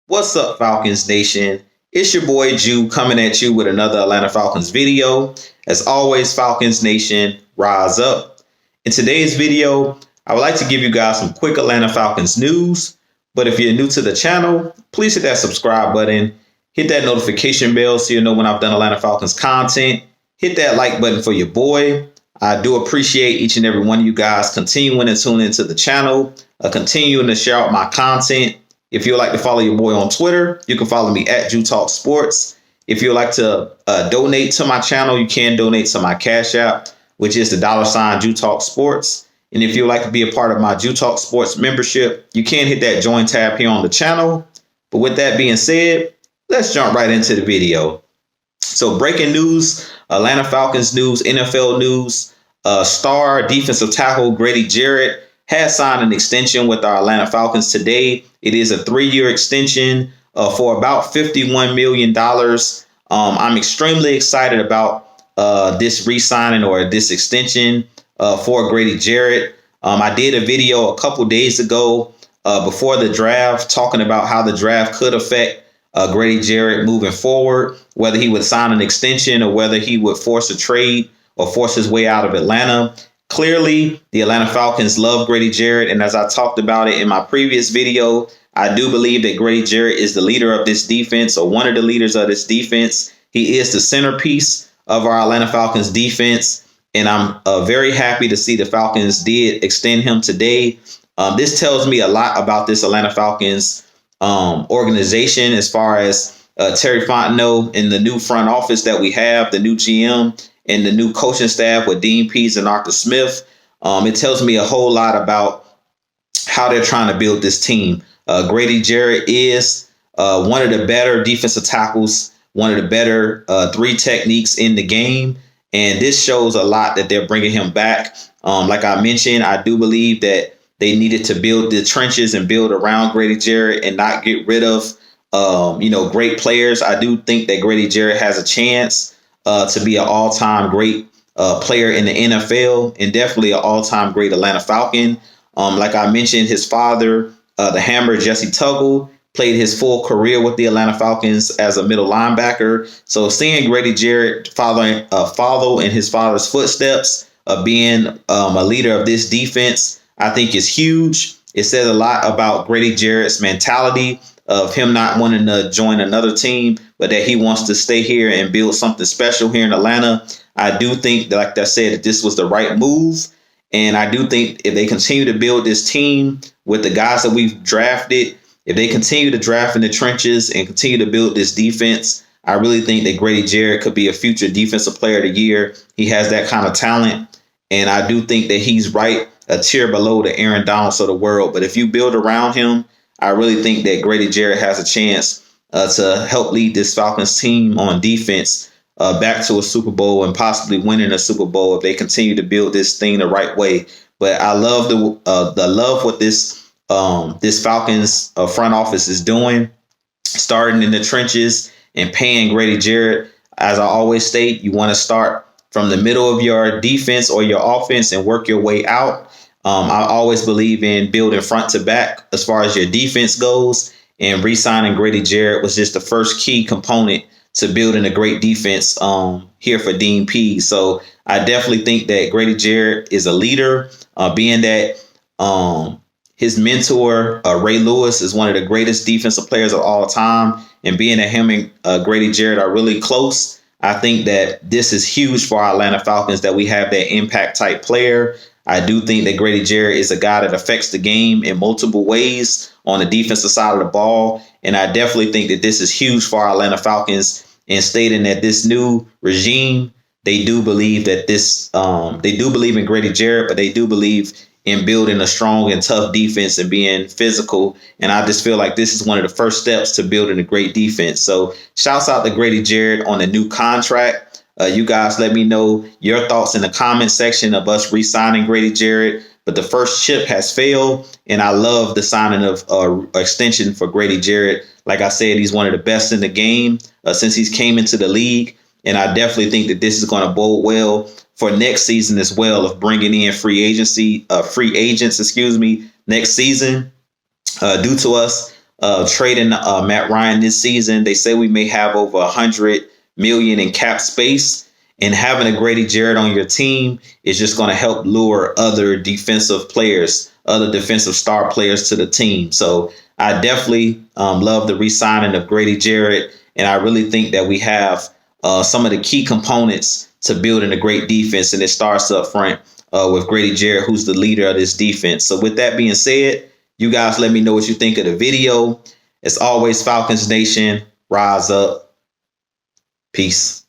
What's up, Falcons Nation? It's your boy Jew coming at you with another Atlanta Falcons video. As always, Falcons Nation, rise up. In today's video, I would like to give you guys some quick Atlanta Falcons news. But if you're new to the channel, please hit that subscribe button. Hit that notification bell so you'll know when I've done Atlanta Falcons content. Hit that like button for your boy. I do appreciate each and every one of you guys continuing to tune into the channel, continuing to share out my content. If you'd like to follow your boy on Twitter, you can follow me at JewTalkSports. If you'd like to donate to my channel, you can donate to my Cash App, which is the $ JewTalkSports. And if you'd like to be a part of my JewTalkSports membership, you can hit that join tab here on the channel. But with that being said, let's jump right into the video. So breaking news, Atlanta Falcons news, NFL news, star defensive tackle Grady Jarrett has signed an extension with our Atlanta Falcons today. It is a 3-year extension for about $51 million. I'm extremely excited about this re-signing or this extension for Grady Jarrett. I did a video a couple days ago before the draft talking about how the draft could affect Grady Jarrett moving forward, whether he would sign an extension or whether he would force a trade or force his way out of Atlanta. Clearly, the Atlanta Falcons love Grady Jarrett, and as I talked about it in my previous video, I do believe that Grady Jarrett is the leader of this defense, or one of the leaders of this defense. He is the centerpiece of our Atlanta Falcons defense, and I'm very happy to see the Falcons did extend him today. This tells me a lot about this Atlanta Falcons organization as far as Terry Fontenot and the new front office that we have, the new GM, and the new coaching staff with Dean Pease and Arthur Smith. It tells me a whole lot about how they're trying to build this team. Grady Jarrett is one of the better defensive tackles, one of the better 3 techniques in the game. And this shows a lot that they're bringing him back. Like I mentioned, I do believe that they needed to build the trenches and build around Grady Jarrett and not get rid of, great players. I do think that Grady Jarrett has a chance to be an all-time great player in the NFL and definitely an all-time great Atlanta Falcon. Like I mentioned, his father, the Hammer, Jesse Tuggle, played his full career with the Atlanta Falcons as a middle linebacker. So seeing Grady Jarrett follow in his father's footsteps of being a leader of this defense, I think is huge. It says a lot about Grady Jarrett's mentality of him not wanting to join another team, but that he wants to stay here and build something special here in Atlanta. I do think that, like I said, that this was the right move. And I do think if they continue to build this team with the guys that we've drafted, if they continue to draft in the trenches and continue to build this defense, I really think that Grady Jarrett could be a future defensive player of the year. He has that kind of talent. And I do think that he's right a tier below the Aaron Donalds of the world. But if you build around him, I really think that Grady Jarrett has a chance to help lead this Falcons team on defense back to a Super Bowl and possibly winning a Super Bowl if they continue to build this thing the right way. But I love the love what this Falcons front office is doing, starting in the trenches and paying Grady Jarrett. As I always state, you want to start from the middle of your defense or your offense and work your way out. I always believe in building front to back as far as your defense goes, and re-signing Grady Jarrett was just the first key component to building a great defense here for Dean Pease. So I definitely think that Grady Jarrett is a leader, being that his mentor, Ray Lewis, is one of the greatest defensive players of all time, and being that him and Grady Jarrett are really close, I think that this is huge for our Atlanta Falcons that we have that impact type player. I do think that Grady Jarrett is a guy that affects the game in multiple ways on the defensive side of the ball. And I definitely think that this is huge for our Atlanta Falcons, and stating that this new regime, they do believe that they do believe in Grady Jarrett, but they do believe in building a strong and tough defense and being physical. And I just feel like this is one of the first steps to building a great defense. So shouts out to Grady Jarrett on the new contract. You guys let me know your thoughts in the comment section of us re-signing Grady Jarrett. But the first chip has failed, and I love the signing of extension for Grady Jarrett. Like I said, he's one of the best in the game since he's came into the league. And I definitely think that this is going to bode well for next season as well, of bringing in free agents, next season, due to us trading Matt Ryan this season. They say we may have over 100 million in cap space, and having a Grady Jarrett on your team is just going to help lure other defensive players, other defensive star players to the team. So I definitely love the re-signing of Grady Jarrett, and I really think that we have some of the key components to building a great defense, and it starts up front with Grady Jarrett, who's the leader of this defense. So with that being said, you guys let me know what you think of the video. As always, Falcons Nation, rise up. Peace.